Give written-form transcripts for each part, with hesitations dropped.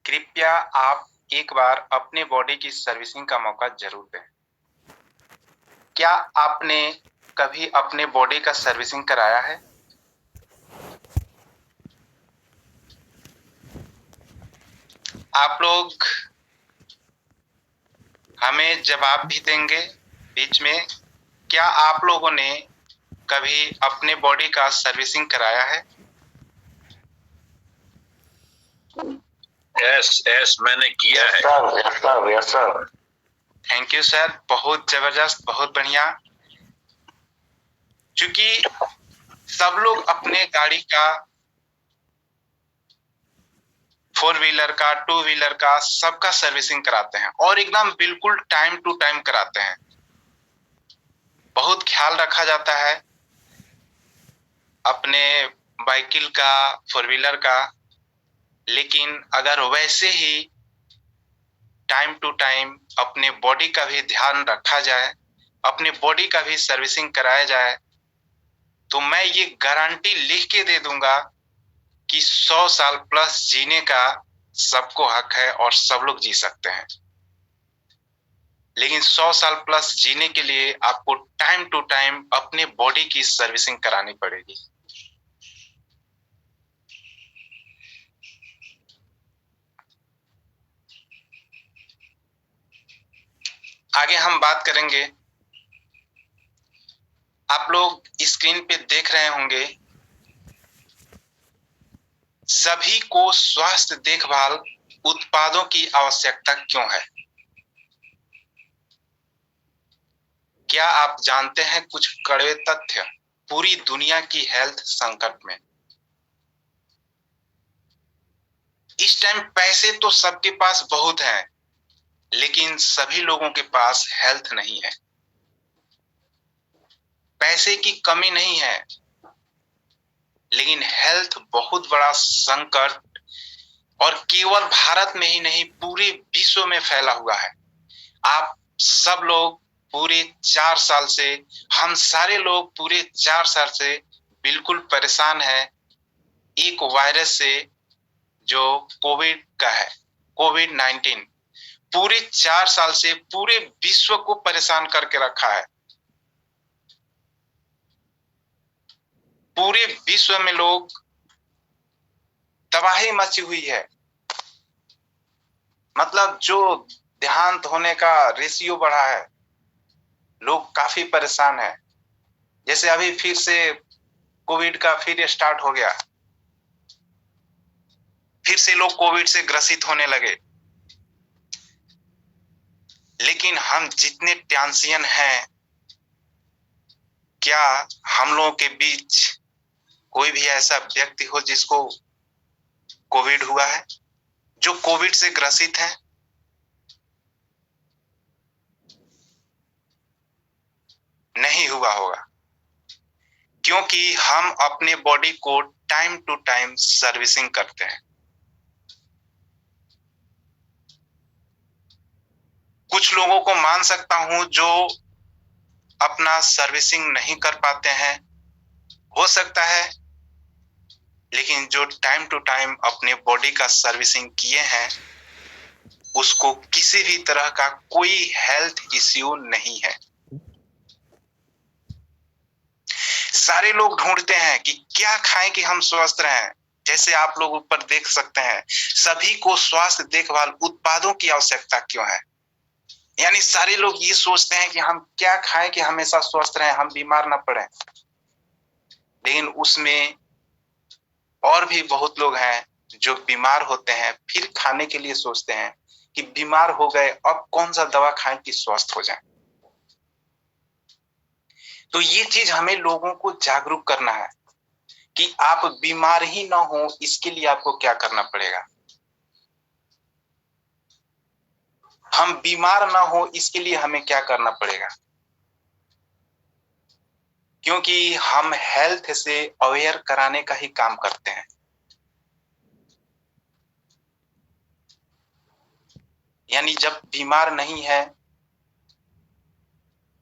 कृपया आप एक बार अपने बॉडी की सर्विसिंग का मौका ज़रूर दें। क्या आपने कभी अपने बॉडी का सर्विसिंग कराया है? आप लोग हमें जवाब भी देंगे बीच में। क्या आप लोगों ने कभी अपने बॉडी का सर्विसिंग कराया है? यस मैंने किया है। Yes sir. Thank you sir, बहुत जबरदस्त, बहुत बढ़िया। चूंकि सब लोग अपने गाड़ी का, फोर व्हीलर का, टू व्हीलर का, सबका सर्विसिंग कराते हैं और एकदम बिल्कुल टाइम टू टाइम कराते हैं। बहुत ख्याल रखा जाता है अपने बाइकिल का, फोर व्हीलर का। लेकिन अगर वैसे ही टाइम टू टाइम अपने बॉडी का भी ध्यान रखा जाए, अपने बॉडी का भी सर्विसिंग कराया जाए, तो मैं ये गारंटी लिख के दे दूंगा कि 100 साल प्लस जीने का सबको हक है और सब लोग जी सकते हैं। लेकिन 100 साल प्लस जीने के लिए आपको टाइम टू टाइम अपने बॉडी की सर्विसिंग करानी पड़ेगी। आगे हम बात करेंगे। आप लोग स्क्रीन पे देख रहे होंगे, सभी को स्वास्थ्य देखभाल उत्पादों की आवश्यकता क्यों है? क्या आप जानते हैं कुछ कड़वे तथ्य पूरी दुनिया की हेल्थ संकट में? इस टाइम पैसे तो सबके पास बहुत हैं, लेकिन सभी लोगों के पास हेल्थ नहीं है। पैसे की कमी नहीं है, लेकिन हेल्थ बहुत बड़ा संकट, और केवल भारत में ही नहीं पूरे विश्व में फैला हुआ है। आप सब लोग पूरे 4 साल से, हम सारे लोग पूरे 4 साल से बिल्कुल परेशान हैं एक वायरस से जो कोविड का है, कोविड-19। पूरे 4 साल से पूरे विश्व को परेशान करके रखा है। पूरे विश्व में लोग, तबाही मची हुई है। मतलब जो देहांत होने का रेशियो बढ़ा है, लोग काफी परेशान है। जैसे अभी फिर से कोविड का फिर स्टार्ट हो गया, फिर से लोग कोविड से ग्रसित होने लगे। लेकिन हम जितने टेंशियन हैं, क्या हम लोगों के बीच कोई भी ऐसा व्यक्ति हो जिसको कोविड हुआ है, जो कोविड से ग्रसित है? नहीं हुआ होगा, क्योंकि हम अपने बॉडी को टाइम टू टाइम सर्विसिंग करते हैं। कुछ लोगों को मान सकता हूं जो अपना सर्विसिंग नहीं कर पाते हैं, हो सकता है, लेकिन जो टाइम टू टाइम अपने बॉडी का सर्विसिंग किए हैं, उसको किसी भी तरह का कोई हेल्थ इश्यू नहीं है। सारे लोग ढूंढते हैं कि क्या खाएं कि हम स्वस्थ रहें। जैसे आप लोग ऊपर देख सकते हैं, सभी को स्वास्थ्य देखभाल उत्पादों की आवश्यकता क्यों है? यानी सारे लोग ये सोचते हैं कि हम क्या खाएं कि हमेशा स्वस्थ रहें, हम बीमार ना पड़े। लेकिन उसमें और भी बहुत लोग हैं जो बीमार होते हैं, फिर खाने के लिए सोचते हैं कि बीमार हो गए, अब कौन सा दवा खाएं कि स्वस्थ हो जाए। तो ये चीज हमें लोगों को जागरूक करना है कि आप बीमार ही ना हो, इसके लिए आपको क्या करना पड़ेगा। हम बीमार ना हो, इसके लिए हमें क्या करना पड़ेगा, क्योंकि हम हेल्थ से अवेयर कराने का ही काम करते हैं। यानी जब बीमार नहीं है,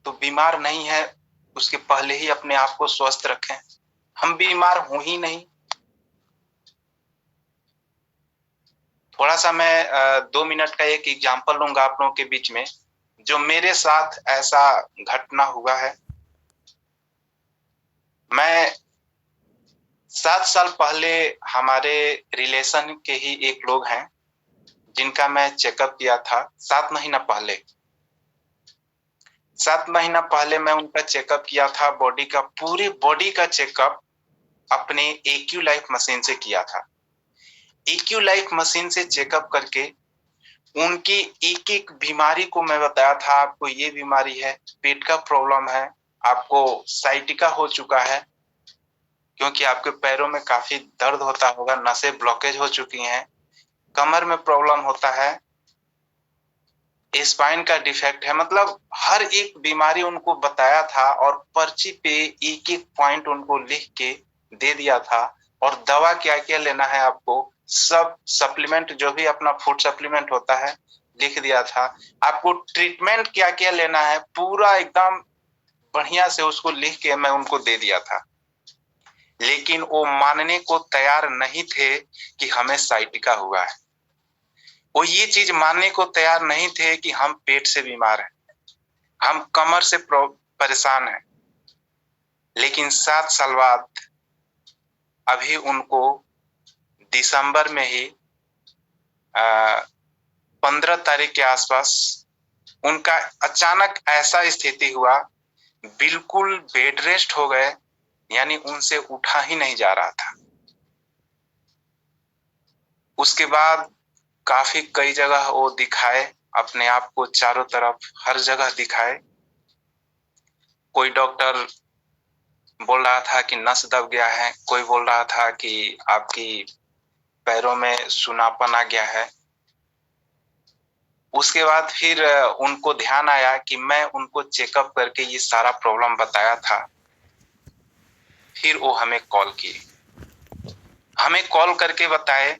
तो बीमार नहीं है उसके पहले ही अपने आप को स्वस्थ रखें। हम बीमार हो ही नहीं, थोड़ा सा मैं 2 मिनट का एक एग्जांपल लूंगा आप लोगों के बीच में, जो मेरे साथ ऐसा घटना हुआ है। मैं 7 साल पहले हमारे रिलेशन के ही एक लोग हैं जिनका मैं चेकअप किया था 7 महीना पहले। 7 महीना पहले मैं उनका चेकअप किया था, बॉडी का, पूरी बॉडी का चेकअप अपने एक्यू लाइफ मशीन से किया था। एक्यू लाइफ मशीन से चेकअप करके उनकी एक एक बीमारी को मैं बताया था, आपको ये बीमारी है, पेट का प्रॉब्लम है, आपको साइटिका हो चुका है क्योंकि आपके पैरों में काफी दर्द होता होगा, नसें ब्लॉकेज हो चुकी हैं, कमर में प्रॉब्लम होता है, स्पाइन का डिफेक्ट है, मतलब हर एक बीमारी उनको बताया था और पर्ची पे एक एक पॉइंट उनको लिख के दे दिया था। और दवा क्या क्या लेना है आपको, सब सप्लीमेंट जो भी अपना फूड सप्लीमेंट होता है लिख दिया था। आपको ट्रीटमेंट क्या क्या लेना है पूरा एकदम बढ़िया से उसको लिख के मैं उनको दे दिया था। लेकिन वो मानने को तैयार नहीं थे कि हमें साइटिका हुआ है। वो ये चीज मानने को तैयार नहीं थे कि हम पेट से बीमार हैं, हम कमर से परेशान हैं। लेकिन 7 साल बाद अभी उनको दिसंबर में ही 15 तारीख के आसपास उनका अचानक ऐसा स्थिति हुआ, बिल्कुल बेड रेस्ट हो गए, यानी उनसे उठा ही नहीं जा रहा था। उसके बाद काफी कई जगह वो दिखाए, अपने आप को चारों तरफ हर जगह दिखाए। कोई डॉक्टर बोल रहा था कि नस दब गया है, कोई बोल रहा था कि आपकी पैरों में सुनापन आ गया है। उसके बाद फिर उनको ध्यान आया कि मैं उनको चेकअप करके ये सारा प्रॉब्लम बताया था। फिर वो हमें कॉल किए, हमें कॉल करके बताए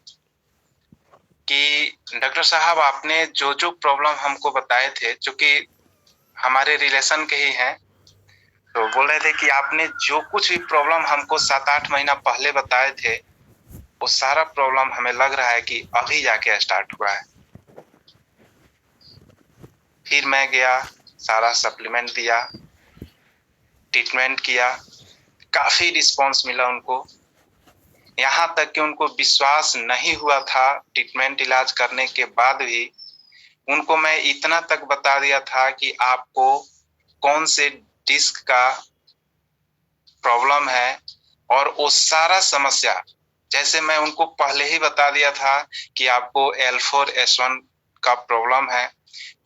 कि डॉक्टर साहब आपने जो जो प्रॉब्लम हमको बताए थे, चूंकि हमारे रिलेशन के ही हैं, तो बोल रहे थे कि आपने जो कुछ भी प्रॉब्लम हमको 7-8 महीना पहले बताए थे, वो सारा प्रॉब्लम हमें लग रहा है कि अभी जाके स्टार्ट हुआ है। फिर मैं गया, सारा सप्लीमेंट दिया, ट्रीटमेंट किया, काफी रिस्पांस मिला उनको। यहाँ तक कि उनको विश्वास नहीं हुआ था, ट्रीटमेंट इलाज करने के बाद भी उनको मैं इतना तक बता दिया था कि आपको कौन से डिस्क का प्रॉब्लम है, और वो सारा समस्या, जैसे मैं उनको पहले ही बता दिया था कि आपको L4-S1 का प्रॉब्लम है।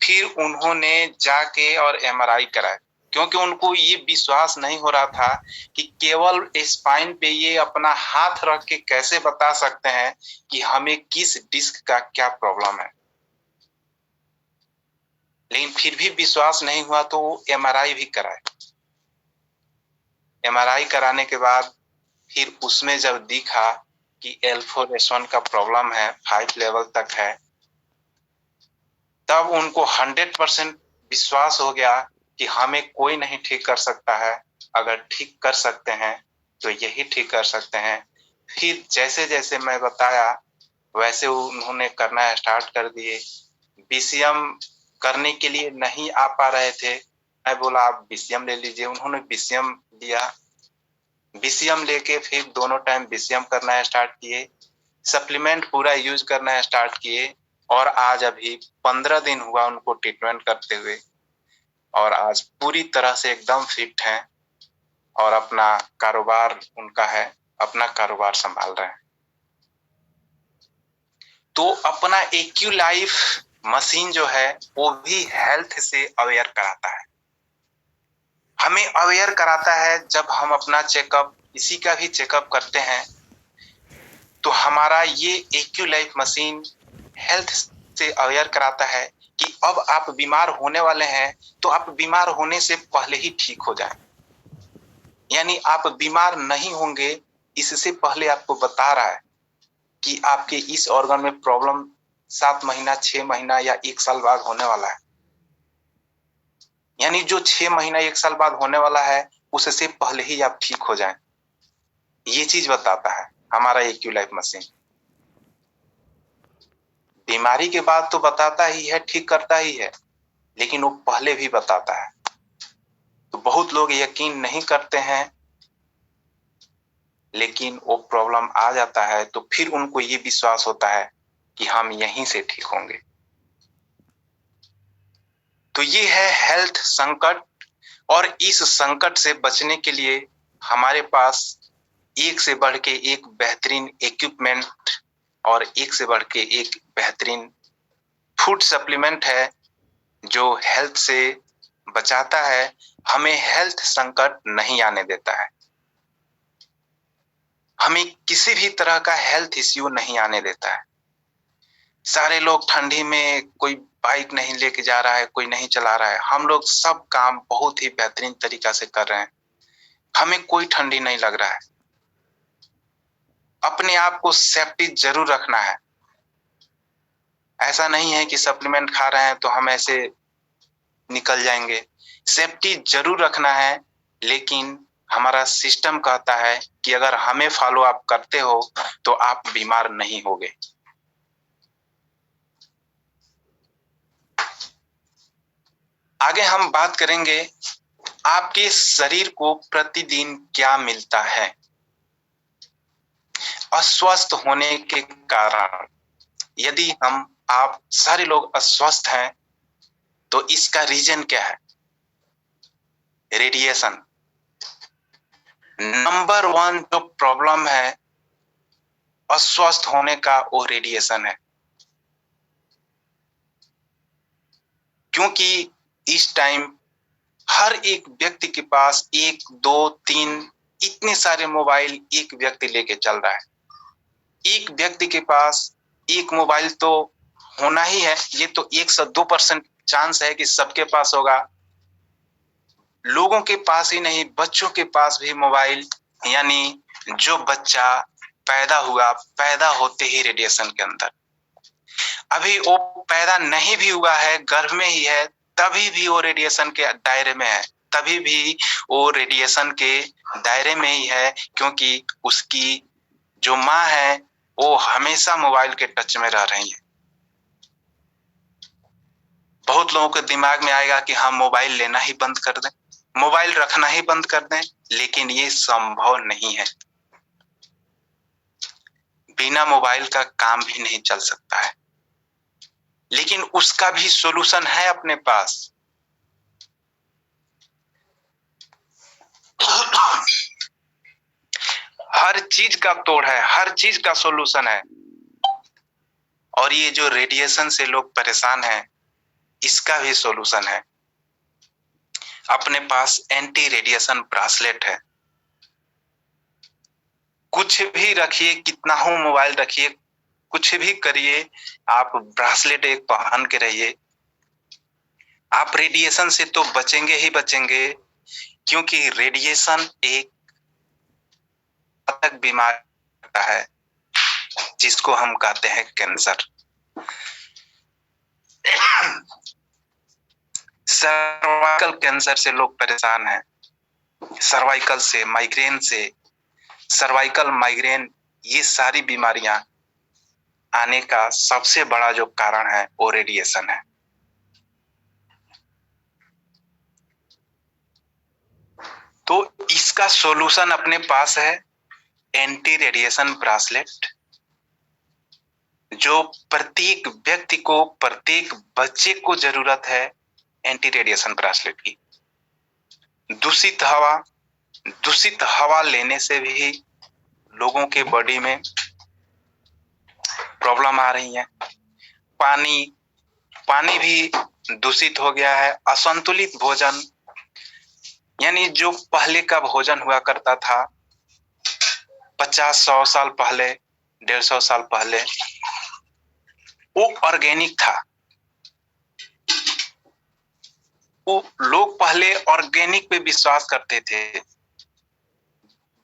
फिर उन्होंने जाके और एमआरआई कराया, क्योंकि उनको ये विश्वास नहीं हो रहा था कि केवल स्पाइन पे ये अपना हाथ रख के कैसे बता सकते हैं कि हमें किस डिस्क का क्या प्रॉब्लम है। लेकिन फिर भी विश्वास नहीं हुआ तो एमआरआई भी कराए। एमआरआई कराने के बाद फिर उसमें जब दिखा कि L4-S1 का प्रॉब्लम है, 5 लेवल तक है, तब उनको 100% विश्वास हो गया कि हमें कोई नहीं ठीक कर सकता है, अगर ठीक कर सकते हैं तो यही ठीक कर सकते हैं। फिर जैसे जैसे मैं बताया वैसे उन्होंने करना स्टार्ट कर दिए। बीसीएम करने के लिए नहीं आ पा रहे थे, मैं बोला आप बीसीएम ले लीजिए, उन्होंने बीसीएम लिया। बीसीएम लेके फिर दोनों टाइम बीसीएम करना स्टार्ट किए, सप्लीमेंट पूरा यूज करना स्टार्ट किए, और आज अभी 15 दिन हुआ उनको ट्रीटमेंट करते हुए, और आज पूरी तरह से एकदम फिट हैं और अपना कारोबार उनका है, अपना कारोबार संभाल रहे हैं। तो अपना एक्यू लाइफ मशीन जो है वो भी हेल्थ से अवेयर कराता है, हमें अवेयर कराता है। जब हम अपना चेकअप, इसी का भी चेकअप करते हैं, तो हमारा ये एक्यू लाइफ मशीन हेल्थ से अवेयर कराता है कि अब आप बीमार होने वाले हैं, तो आप बीमार होने से पहले ही ठीक हो जाए, यानी आप बीमार नहीं होंगे इससे पहले आपको बता रहा है कि आपके इस ऑर्गन में प्रॉब्लम 7 महीना, 6 महीना या 1 साल बाद होने वाला है, यानी जो 6 महीना 1 साल बाद होने वाला है उससे पहले ही आप ठीक हो जाएं। ये चीज बताता है हमारा एक्यू लाइफ मशीन। बीमारी के बाद तो बताता ही है, ठीक करता ही है, लेकिन वो पहले भी बताता है। तो बहुत लोग यकीन नहीं करते हैं, लेकिन वो प्रॉब्लम आ जाता है तो फिर उनको ये विश्वास होता है कि हम यहीं से ठीक होंगे। तो ये है हेल्थ संकट, और इस संकट से बचने के लिए हमारे पास एक से बढ़ के एक बेहतरीन इक्विपमेंट और एक से बढ़ के एक बेहतरीन फूड सप्लीमेंट है जो हेल्थ से बचाता है, हमें हेल्थ संकट नहीं आने देता है, हमें किसी भी तरह का हेल्थ इश्यू नहीं आने देता है। सारे लोग ठंडी में कोई बाइक नहीं लेके जा रहा है, कोई नहीं चला रहा है, हम लोग सब काम बहुत ही बेहतरीन तरीका से कर रहे हैं, हमें कोई ठंडी नहीं लग रहा है। अपने आप को सेफ्टी जरूर रखना है। ऐसा नहीं है कि सप्लीमेंट खा रहे हैं तो हम ऐसे निकल जाएंगे। सेफ्टी जरूर रखना है, लेकिन हमारा सिस्टम कहता है कि अगर हमें फॉलो अप करते हो तो आप बीमार नहीं होगे। आगे हम बात करेंगे आपके शरीर को प्रतिदिन क्या मिलता है। अस्वस्थ होने के कारण, यदि आप सारे लोग अस्वस्थ हैं तो इसका रीजन क्या है? रेडिएशन। नंबर 1 जो प्रॉब्लम है अस्वस्थ होने का, वो रेडिएशन है। क्योंकि इस टाइम हर एक व्यक्ति के पास 1, 2, 3 इतने सारे मोबाइल एक व्यक्ति लेके चल रहा है। एक व्यक्ति के पास एक मोबाइल तो होना ही है, ये तो 102% चांस है कि सबके पास होगा। लोगों के पास ही नहीं, बच्चों के पास भी मोबाइल, यानी जो बच्चा पैदा हुआ, पैदा होते ही रेडिएशन के अंदर, अभी वो पैदा नहीं भी हुआ है, गर्भ में ही है, तभी भी वो रेडिएशन के दायरे में है, तभी भी वो रेडिएशन के दायरे में ही है, क्योंकि उसकी जो माँ है वो हमेशा मोबाइल के टच में रह रही है। बहुत लोगों के दिमाग में आएगा कि हम मोबाइल लेना ही बंद कर दें, मोबाइल रखना ही बंद कर दें, लेकिन ये संभव नहीं है। बिना मोबाइल का काम भी नहीं चल सकता है, लेकिन उसका भी सॉल्यूशन है अपने पास। हर चीज का तोड़ है, हर चीज का सॉल्यूशन है। और ये जो रेडिएशन से लोग परेशान हैं, इसका भी सॉल्यूशन है। अपने पास एंटी रेडिएशन ब्रासलेट है। कुछ भी रखिए, कितना हो मोबाइल रखिए, कुछ भी करिए, आप ब्रासलेट एक पहन के रहिए। आप रेडिएशन से तो बचेंगे ही बचेंगे, क्योंकि रेडिएशन एक घातक बीमारी है जिसको हम कहते हैं कैंसर। सर्वाइकल कैंसर से लोग परेशान हैं, सर्वाइकल से, माइग्रेन से, सर्वाइकल माइग्रेन, ये सारी बीमारियां आने का सबसे बड़ा जो कारण है वो रेडिएशन है। तो इसका सॉल्यूशन अपने पास है एंटी रेडिएशन ब्रासलेट, जो प्रत्येक व्यक्ति को, प्रत्येक बच्चे को जरूरत है एंटी रेडिएशन ब्रासलेट की। दूषित हवा लेने से भी लोगों के बॉडी में प्रॉब्लम आ रही है। पानी भी दूषित हो गया है। असंतुलित भोजन, यानी जो पहले का भोजन हुआ करता था 50-100 साल पहले, 150 साल पहले, वो ऑर्गेनिक था। वो लोग पहले ऑर्गेनिक पे विश्वास करते थे,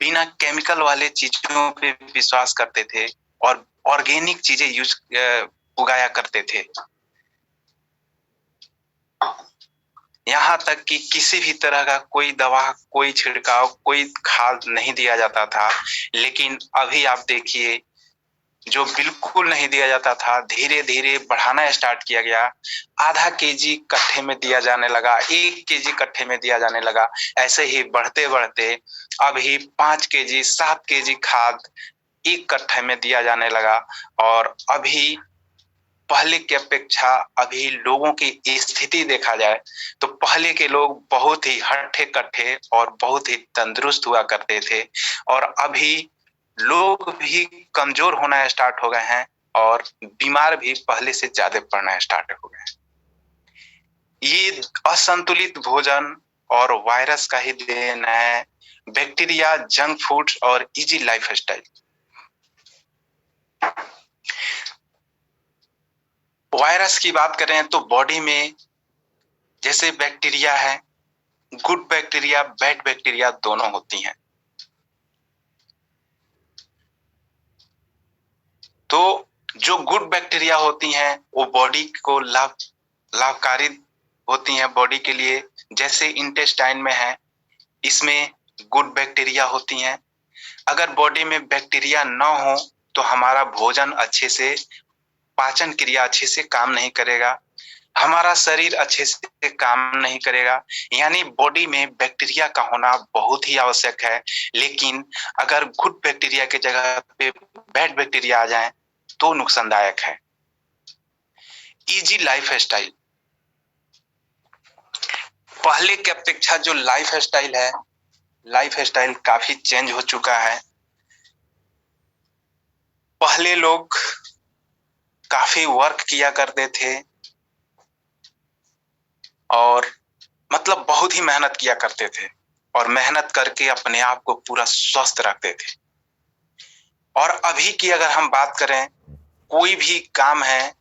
बिना केमिकल वाले चीजों पे विश्वास करते थे और ऑर्गेनिक चीजें उगाया करते थे। यहाँ तक कि किसी भी तरह का कोई दवा, कोई छिड़काव, कोई खाद नहीं दिया जाता था। लेकिन अभी आप देखिए जो बिल्कुल नहीं दिया जाता था, धीरे धीरे बढ़ाना स्टार्ट किया गया। आधा केजी कट्ठे में दिया जाने लगा, 1 केजी कट्ठे में दिया जाने लगा। ऐसे ही बढ़ते बढ़ते अभी 5 केजी 7 केजी खाद 1 कट्ठे में दिया जाने लगा। और अभी पहले की अपेक्षा अभी लोगों की स्थिति देखा जाए तो पहले के लोग बहुत ही हट्ठे कट्ठे और बहुत ही तंदुरुस्त हुआ करते थे, और अभी लोग भी कमजोर होना स्टार्ट हो गए हैं और बीमार भी पहले से ज्यादा पड़ना स्टार्ट हो गए हैं। ये असंतुलित भोजन और वायरस का ही देन है, बैक्टीरिया, जंक फूड्स और इजी लाइफस्टाइल। वायरस की बात करें तो बॉडी में जैसे बैक्टीरिया है, गुड बैक्टीरिया बैड बैक्टीरिया दोनों होती हैं। तो जो गुड बैक्टीरिया होती हैं वो बॉडी को लाभकारी होती हैं बॉडी के लिए। जैसे इंटेस्टाइन में है, इसमें गुड बैक्टीरिया होती हैं। अगर बॉडी में बैक्टीरिया न हो तो हमारा भोजन अच्छे से, पाचन क्रिया अच्छे से काम नहीं करेगा, हमारा शरीर अच्छे से काम नहीं करेगा। यानी बॉडी में बैक्टीरिया का होना बहुत ही आवश्यक है। लेकिन अगर गुड बैक्टीरिया की जगह पे बैड बैक्टीरिया आ जाए तो नुकसानदायक है। इजी लाइफ स्टाइल, पहले की अपेक्षा जो लाइफ स्टाइल है, लाइफ स्टाइल काफी चेंज हो चुका है। पहले लोग काफी वर्क किया करते थे और मतलब बहुत ही मेहनत किया करते थे, और मेहनत करके अपने आप को पूरा स्वस्थ रखते थे। और अभी की अगर हम बात करें, कोई भी काम है,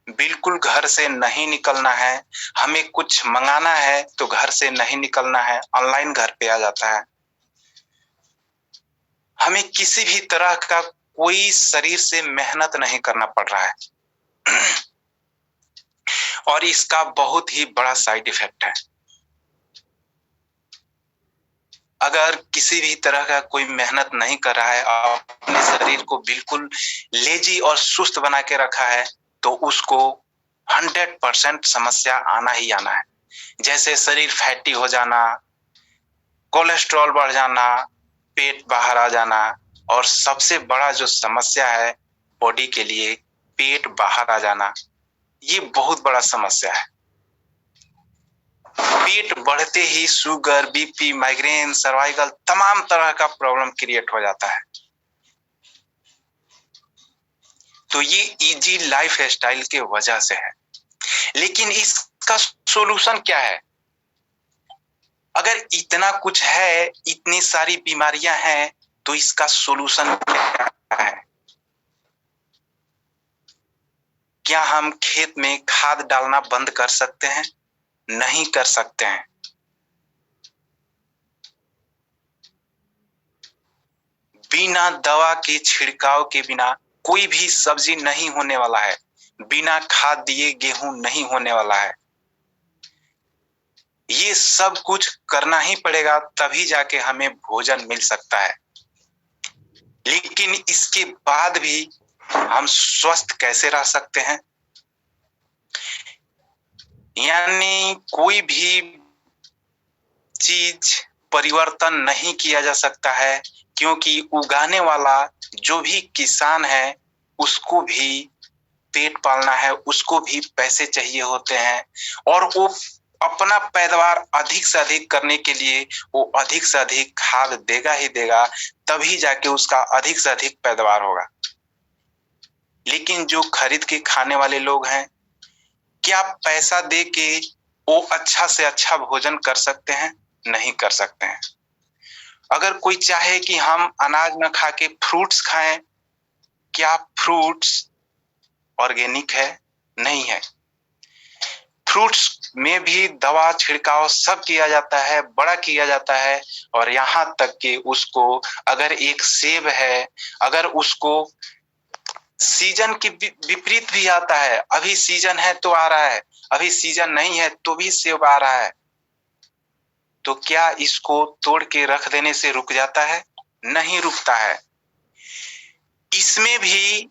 बिल्कुल घर से नहीं निकलना है, हमें कुछ मंगाना है तो घर से नहीं निकलना है, ऑनलाइन घर पे आ जाता है। हमें किसी भी तरह का कोई शरीर से मेहनत नहीं करना पड़ रहा है। और इसका बहुत ही बड़ा साइड इफेक्ट है। अगर किसी भी तरह का कोई मेहनत नहीं कर रहा है, अपने शरीर को बिल्कुल लेजी और सुस्त बना के रखा है, तो उसको 100% समस्या आना ही आना है। जैसे शरीर फैटी हो जाना, कोलेस्ट्रॉल बढ़ जाना, पेट बाहर आ जाना, और सबसे बड़ा जो समस्या है बॉडी के लिए, पेट बाहर आ जाना, ये बहुत बड़ा समस्या है। पेट बढ़ते ही शुगर, बीपी, माइग्रेन, सर्वाइकल, तमाम तरह का प्रॉब्लम क्रिएट हो जाता है। तो ये इजी लाइफ स्टाइल के वजह से है। लेकिन इसका सॉल्यूशन क्या है? अगर इतना कुछ है, इतनी सारी बीमारियां हैं, तो इसका सॉल्यूशन क्या है? क्या हम खेत में खाद डालना बंद कर सकते हैं? नहीं कर सकते हैं। बिना दवा के छिड़काव के बिना कोई भी सब्जी नहीं होने वाला है, बिना खाद दिए गेहूं नहीं होने वाला है। ये सब कुछ करना ही पड़ेगा, तभी जाके हमें भोजन मिल सकता है। लेकिन इसके बाद भी हम स्वस्थ कैसे रह सकते हैं? यानी कोई भी चीज परिवर्तन नहीं किया जा सकता है, क्योंकि उगाने वाला जो भी किसान है उसको भी पेट पालना है, उसको भी पैसे चाहिए होते हैं, और वो अपना पैदावार अधिक से अधिक करने के लिए वो अधिक से अधिक खाद देगा ही देगा, तभी जाके उसका अधिक से अधिक पैदावार होगा। लेकिन जो खरीद के खाने वाले लोग हैं, क्या पैसा दे के वो अच्छा से अच्छा भोजन कर सकते हैं? नहीं कर सकते हैं। अगर कोई चाहे कि हम अनाज न खा के फ्रूट्स खाएं, क्या फ्रूट्स ऑर्गेनिक है? नहीं है। फ्रूट्स में भी दवा छिड़काव सब किया जाता है, बड़ा किया जाता है, और यहाँ तक कि उसको, अगर एक सेब है, अगर उसको सीजन के विपरीत भी आता है, अभी सीजन है तो आ रहा है, अभी सीजन नहीं है तो भी सेब आ रहा है, तो क्या इसको तोड़ के रख देने से रुक जाता है? नहीं रुकता है। इसमें भी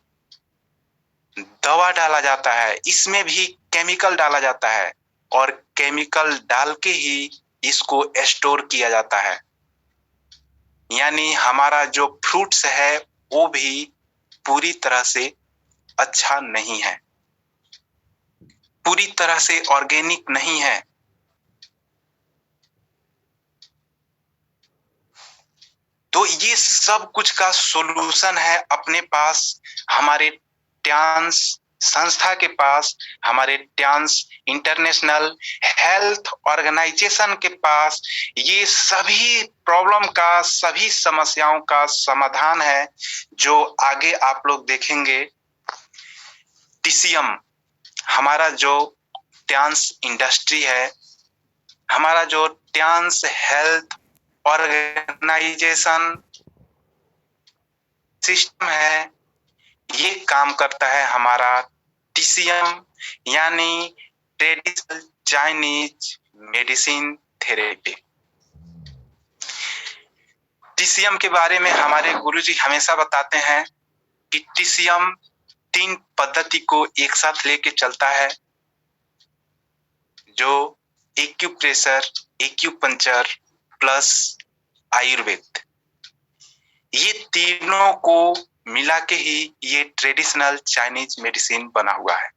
दवा डाला जाता है, इसमें भी केमिकल डाला जाता है और केमिकल डाल के ही इसको स्टोर किया जाता है। यानी हमारा जो फ्रूट्स है वो भी पूरी तरह से अच्छा नहीं है, पूरी तरह से ऑर्गेनिक नहीं है। तो ये सब कुछ का सॉल्यूशन है अपने पास, हमारे ट्यान्स संस्था के पास, हमारे ट्यान्स इंटरनेशनल हेल्थ ऑर्गेनाइजेशन के पास। ये सभी प्रॉब्लम का, सभी समस्याओं का समाधान है जो आगे आप लोग देखेंगे। टीसीएम, हमारा जो ट्यान्स इंडस्ट्री है, हमारा जो ट्यान्स हेल्थ ऑर्गेनाइजेशन सिस्टम है, ये काम करता है हमारा टीसीएम यानी traditional Chinese medicine therapy. TCM के बारे में हमारे गुरुजी हमेशा बताते हैं कि टीसीएम 3 पद्धति को एक साथ लेके चलता है, जो एक्यूप्रेशर, एक्यूपंक्चर प्लस आयुर्वेद। ये तीनों को मिला के ही ये ट्रेडिशनल चाइनीज मेडिसिन बना हुआ है,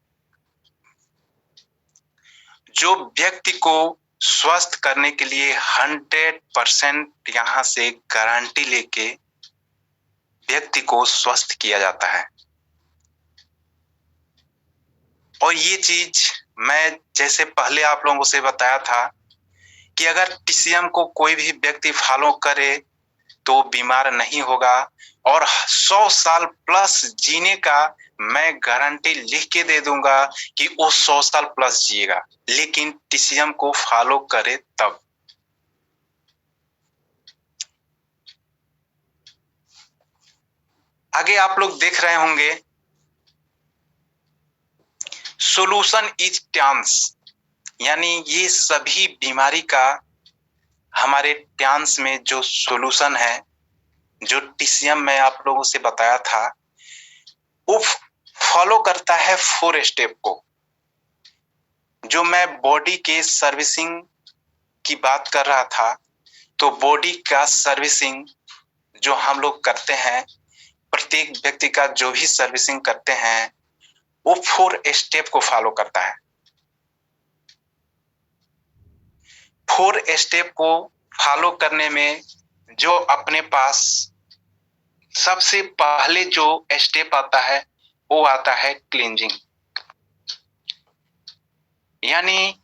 जो व्यक्ति को स्वस्थ करने के लिए 100% यहाँ से गारंटी लेके व्यक्ति को स्वस्थ किया जाता है। और ये चीज मैं जैसे पहले आप लोगों से बताया था कि अगर टीसीएम को कोई भी व्यक्ति फॉलो करे तो बीमार नहीं होगा और 100 साल प्लस जीने का मैं गारंटी लिख के दे दूंगा कि वो 100 साल प्लस जिएगा, लेकिन टीसीएम को फॉलो करे तब। आगे आप लोग देख रहे होंगे सॉल्यूशन इज ट्यान्स, यानी ये सभी बीमारी का हमारे ट्यान्स में जो सॉल्यूशन है, जो टीसीएम में आप लोगों से बताया था, वो फॉलो करता है 4 स्टेप को। जो मैं बॉडी के सर्विसिंग की बात कर रहा था, तो बॉडी का सर्विसिंग जो हम लोग करते हैं, प्रत्येक व्यक्ति का जो भी सर्विसिंग करते हैं, वो 4 स्टेप को फॉलो करता है। 4 स्टेप को फॉलो करने में जो अपने पास सबसे पहले जो स्टेप आता है वो आता है क्लींजिंग, यानी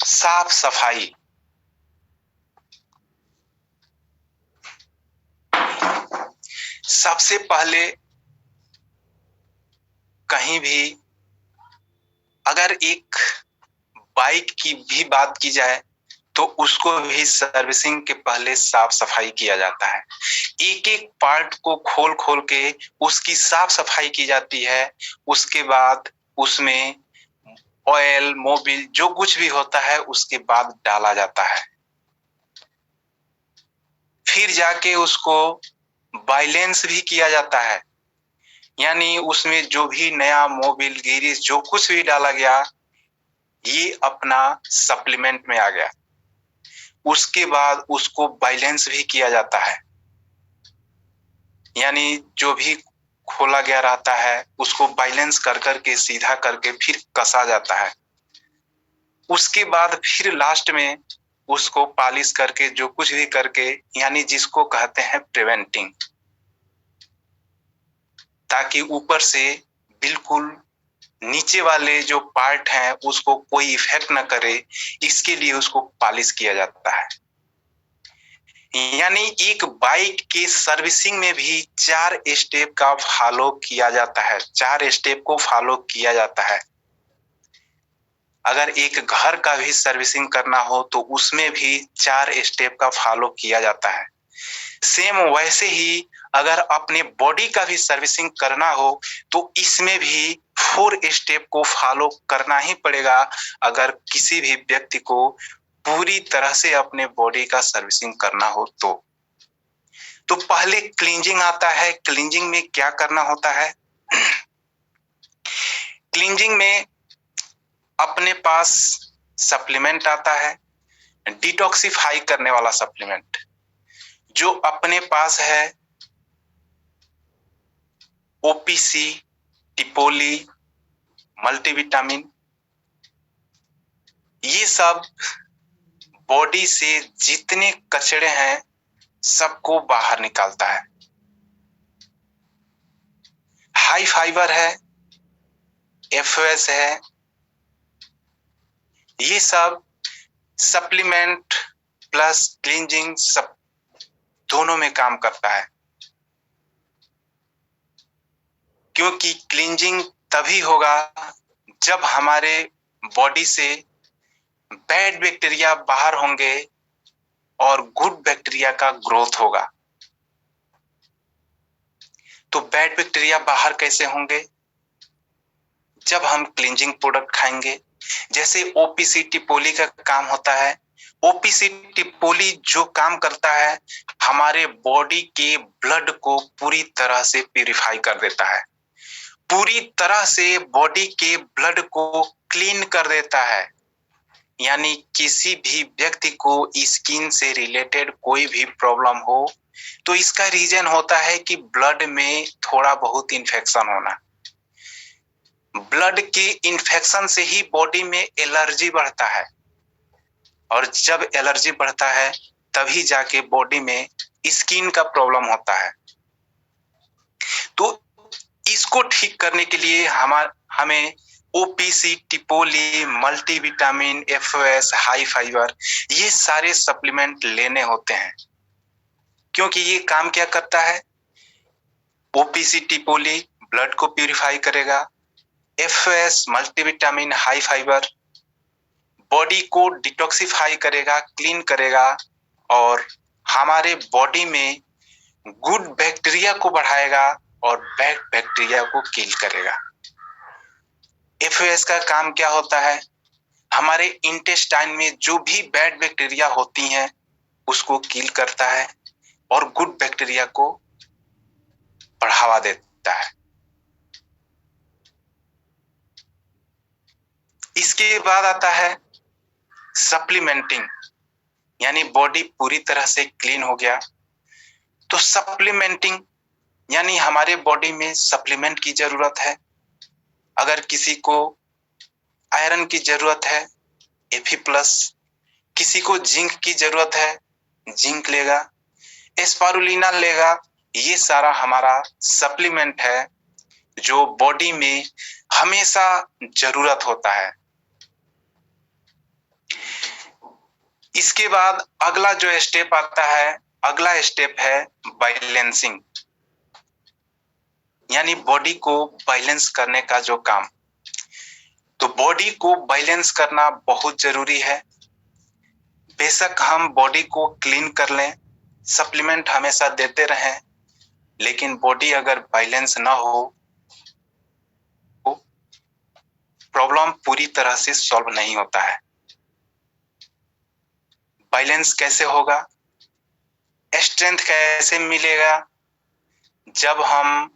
साफ सफाई। सबसे पहले कहीं भी अगर एक बाइक की भी बात की जाए तो उसको भी सर्विसिंग के पहले साफ सफाई किया जाता है। एक एक पार्ट को खोल खोल के उसकी साफ सफाई की जाती है। उसके बाद उसमें ऑयल, मोबिल जो कुछ भी होता है उसके बाद डाला जाता है। फिर जाके उसको बैलेंस भी किया जाता है, यानी उसमें जो भी नया मोबिल, गिरीस जो कुछ भी डाला गया, ये अपना सप्लीमेंट में आ गया। उसके बाद उसको बैलेंस भी किया जाता है, यानी जो भी खोला गया रहता है उसको बैलेंस कर करके सीधा करके फिर कसा जाता है। उसके बाद फिर लास्ट में उसको पॉलिश करके जो कुछ भी करके, यानी जिसको कहते हैं प्रिवेंटिंग, ताकि ऊपर से बिल्कुल नीचे वाले जो पार्ट हैं उसको कोई इफेक्ट ना करे, इसके लिए उसको पॉलिश किया जाता है। यानी एक बाइक की सर्विसिंग में भी 4 स्टेप का फॉलो किया जाता है, 4 स्टेप को फॉलो किया जाता है। अगर एक घर का भी सर्विसिंग करना हो तो उसमें भी 4 स्टेप का फॉलो किया जाता है। सेम वैसे ही अगर अपने बॉडी का भी सर्विसिंग करना हो तो इसमें भी 4 स्टेप को फॉलो करना ही पड़ेगा, अगर किसी भी व्यक्ति को पूरी तरह से अपने बॉडी का सर्विसिंग करना हो तो। तो पहले क्लींजिंग आता है। क्लींजिंग में क्या करना होता है? क्लींजिंग में अपने पास सप्लीमेंट आता है, डिटॉक्सिफाई करने वाला सप्लीमेंट जो अपने पास है। ओपीसी, टिपोली, मल्टीविटामिन, ये सब बॉडी से जितने कचरे हैं सबको बाहर निकालता है। हाई फाइबर है, एफओएस है, ये सब सप्लीमेंट प्लस क्लींजिंग सब दोनों में काम करता है। क्योंकि क्लींजिंग तभी होगा जब हमारे बॉडी से बैड बैक्टीरिया बाहर होंगे और गुड बैक्टीरिया का ग्रोथ होगा। तो बैड बैक्टीरिया बाहर कैसे होंगे? जब हम क्लींजिंग प्रोडक्ट खाएंगे। जैसे ओपीसी टिपोली का काम होता है। ओपीसी टिपोली जो काम करता है, हमारे बॉडी के ब्लड को पूरी तरह से प्यूरिफाई कर देता है, पूरी तरह से बॉडी के ब्लड को क्लीन कर देता है। यानी किसी भी व्यक्ति को स्किन से रिलेटेड कोई भी प्रॉब्लम हो तो इसका रीजन होता है कि ब्लड में थोड़ा बहुत इन्फेक्शन होना। ब्लड के इन्फेक्शन से ही बॉडी में एलर्जी बढ़ता है, और जब एलर्जी बढ़ता है तभी जाके बॉडी में स्किन का प्रॉब्लम होता है। तो इसको ठीक करने के लिए हमें ओपीसी, टिपोली, मल्टीविटामिन, एफओएस, हाई फाइबर, ये सारे सप्लीमेंट लेने होते हैं। क्योंकि ये काम क्या करता है? ओपीसी टिपोली ब्लड को प्यूरिफाई करेगा, FOS multivitamin high fibre body को डिटॉक्सिफाई करेगा, क्लीन करेगा, और हमारे बॉडी में गुड बैक्टीरिया को बढ़ाएगा और बैड बैक्टीरिया को किल करेगा। एफओएस का काम क्या होता है? हमारे इंटेस्टाइन में जो भी बैड बैक्टीरिया होती हैं उसको किल करता है और गुड बैक्टीरिया को बढ़ावा देता है। इसके बाद आता है सप्लीमेंटिंग, यानी बॉडी पूरी तरह से क्लीन हो गया तो सप्लीमेंटिंग यानी हमारे बॉडी में सप्लीमेंट की जरूरत है। अगर किसी को आयरन की जरूरत है, एफी प्लस, किसी को जिंक की जरूरत है, जिंक लेगा, एस्पारुलिना लेगा। ये सारा हमारा सप्लीमेंट है जो बॉडी में हमेशा जरूरत होता है। इसके बाद अगला जो स्टेप आता है, अगला स्टेप है बैलेंसिंग, यानी बॉडी को बैलेंस करने का जो काम। तो बॉडी को बैलेंस करना बहुत जरूरी है। बेशक हम बॉडी को क्लीन कर लें, सप्लीमेंट हमेशा देते रहें, लेकिन बॉडी अगर बैलेंस ना हो तो प्रॉब्लम पूरी तरह से सॉल्व नहीं होता है। बैलेंस कैसे होगा? स्ट्रेंथ कैसे मिलेगा? जब हम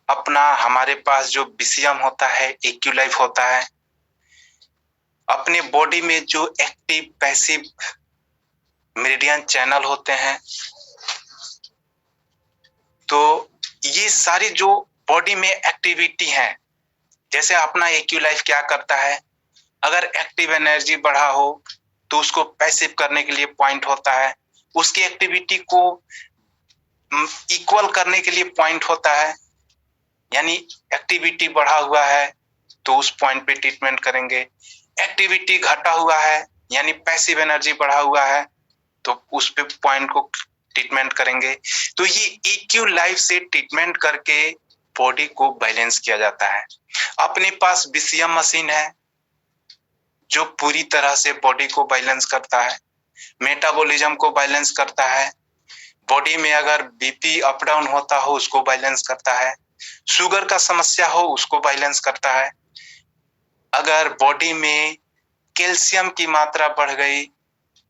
हमारे पास जो बीसीएम होता है, एक्यूलाइफ होता है, अपने बॉडी में जो एक्टिव पैसिव मेरिडियन चैनल होते हैं, तो ये सारी जो बॉडी में एक्टिविटी है, जैसे अपना एक्यूलाइफ क्या करता है, अगर एक्टिव एनर्जी बढ़ा हो तो उसको पैसिव करने के लिए पॉइंट होता है, उसकी एक्टिविटी को इक्वल करने के लिए पॉइंट होता है। यानी एक्टिविटी बढ़ा हुआ है तो उस पॉइंट पे ट्रीटमेंट करेंगे, एक्टिविटी घटा हुआ है यानी पैसिव एनर्जी बढ़ा हुआ है तो उस पे पॉइंट को ट्रीटमेंट करेंगे। तो ये EQ लाइफ से ट्रीटमेंट करके बॉडी को बैलेंस किया जाता है। अपने पास बीसीएम मशीन है जो पूरी तरह से बॉडी को बैलेंस करता है, मेटाबॉलिज्म को बैलेंस करता है, बॉडी में अगर बीपी अप डाउन होता हो उसको बैलेंस करता है, शुगर का समस्या हो उसको बैलेंस करता है, अगर बॉडी में कैल्शियम की मात्रा बढ़ गई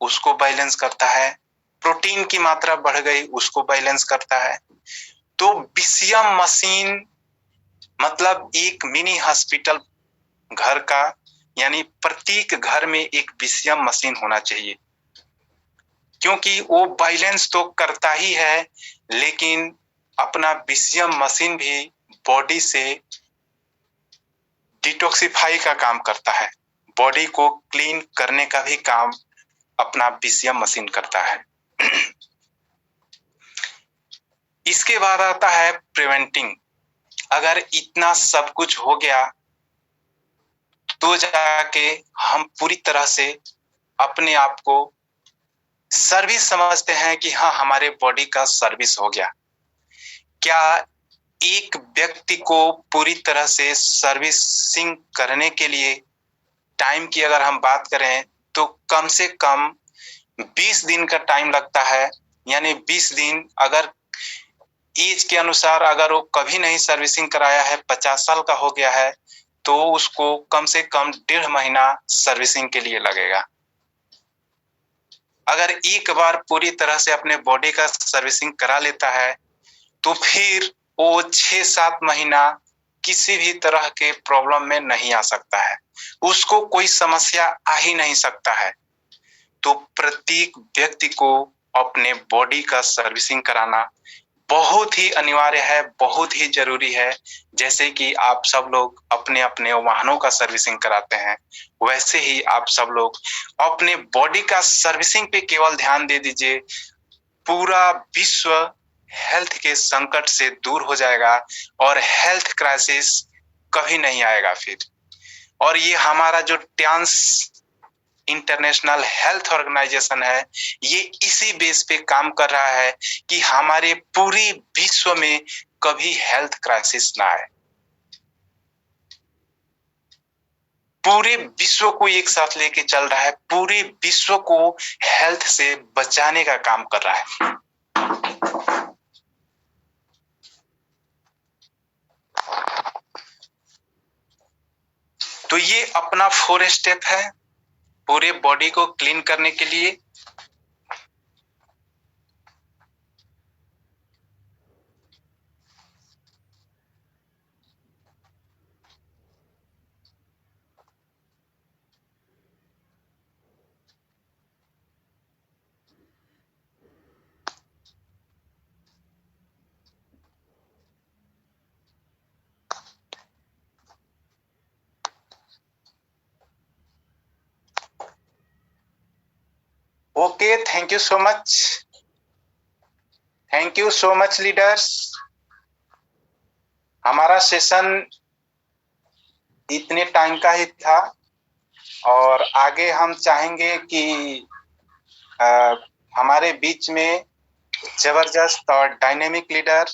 उसको बैलेंस करता है, प्रोटीन की मात्रा बढ़ गई, उसको बैलेंस करता है। तो बीसीएम मशीन मतलब एक मिनी हॉस्पिटल घर का, यानी प्रत्येक घर में एक बीसीएम मशीन होना चाहिए, क्योंकि वो बैलेंस तो करता ही है, लेकिन अपना बीसीएम मशीन भी बॉडी से डिटॉक्सिफाई का काम करता है, बॉडी को क्लीन करने का भी काम अपना बीसीएम मशीन करता है। इसके बाद आता है प्रिवेंटिंग। अगर इतना सब कुछ हो गया तो जाके हम पूरी तरह से अपने आप को सर्विस समझते हैं कि हाँ, हमारे बॉडी का सर्विस हो गया। क्या एक व्यक्ति को पूरी तरह से सर्विसिंग करने के लिए टाइम की अगर हम बात करें तो कम से कम 20 दिन का टाइम लगता है। यानी 20 दिन, अगर एज के अनुसार अगर वो कभी नहीं सर्विसिंग कराया है, 50 साल का हो गया है, तो उसको कम से कम 1.5 महीना सर्विसिंग के लिए लगेगा। अगर एक बार पूरी तरह से अपने बॉडी का सर्विसिंग करा लेता है तो फिर वो 6-7 महीना किसी भी तरह के प्रॉब्लम में नहीं आ सकता है, उसको कोई समस्या आ ही नहीं सकता है। तो प्रत्येक व्यक्ति को अपने बॉडी का सर्विसिंग कराना बहुत ही अनिवार्य है, बहुत ही जरूरी है। जैसे कि आप सब लोग अपने अपने वाहनों का सर्विसिंग कराते हैं, वैसे ही आप सब लोग अपने बॉडी का सर्विसिंग पे केवल ध्यान दे दीजिए। पूरा विश्व हेल्थ के संकट से दूर हो जाएगा और हेल्थ क्राइसिस कभी नहीं आएगा फिर। और ये हमारा जो ट्रांस इंटरनेशनल हेल्थ ऑर्गेनाइजेशन है, ये इसी बेस पे काम कर रहा है कि हमारे पूरी विश्व में कभी हेल्थ क्राइसिस ना आए। पूरे विश्व को एक साथ लेके चल रहा है, पूरे विश्व को हेल्थ से बचाने का काम कर रहा है। तो ये अपना 4 स्टेप है पूरे बॉडी को क्लीन करने के लिए। Okay, thank you so much, thank you so much leaders. हमारा सेशन इतने टाइम का ही था और आगे हम चाहेंगे कि हमारे बीच में जबरदस्त और डायनेमिक लीडर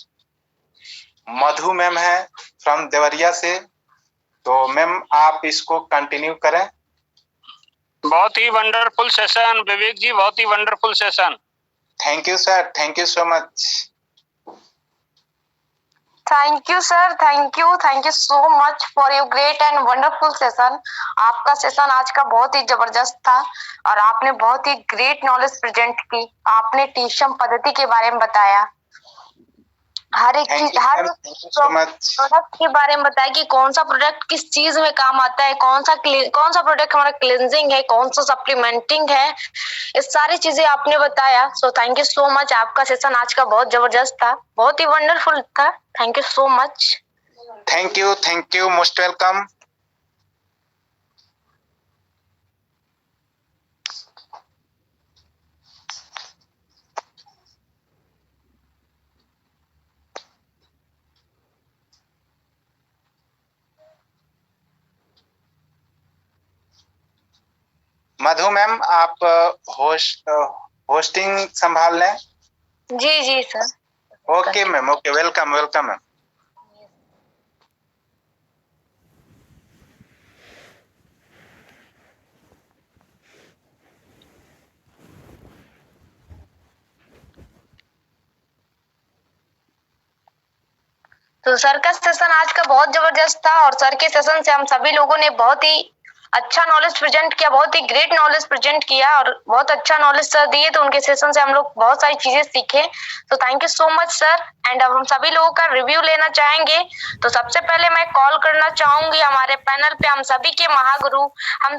मधु मैम है फ्रॉम देवरिया से। तो मैम आप इसको कंटिन्यू करें। बहुत ही वंडरफुल सेशन विवेक जी, बहुत ही wonderful session. Thank you sir, thank you so much. Thank you sir, thank you so much for your great and wonderful session. आपका सेशन आज का बहुत ही जबरदस्त था और आपने बहुत ही ग्रेट नॉलेज प्रेजेंट की। आपने टीशम पद्धति के बारे में बताया, हर एक चीज, हर प्रोडक्ट के बारे में बताया कि कौन सा प्रोडक्ट किस चीज में काम आता है, कौन सा प्रोडक्ट हमारा क्लींजिंग है, कौन सा सप्लीमेंटिंग है, ये सारी चीजें आपने बताया। So thank you so much. आपका सेशन आज का बहुत जबरदस्त था, बहुत ही वंडरफुल था। Thank you so much. Thank you, most welcome. Madhu ma'am आप होस्टिंग संभाल लें। जी जी sir. Okay ma'am, okay, welcome welcome ma'am. तो सर का सेशन आज का बहुत जबरदस्त था और सर के सेशन से हम सभी लोगों ने बहुत ही अच्छा नॉलेज प्रेजेंट किया, बहुत ही ग्रेट नॉलेज प्रेजेंट किया और बहुत अच्छा नॉलेज सर दिए। तो उनके सेशन से हम लोग बहुत सारी चीजें सीखे। तो thank you so much sir. And अब हम सभी लोगों का रिव्यू लेना चाहेंगे। तो सबसे पहले मैं कॉल करना चाहूंगी हमारे पैनल पे हम सभी के महागुरु, हम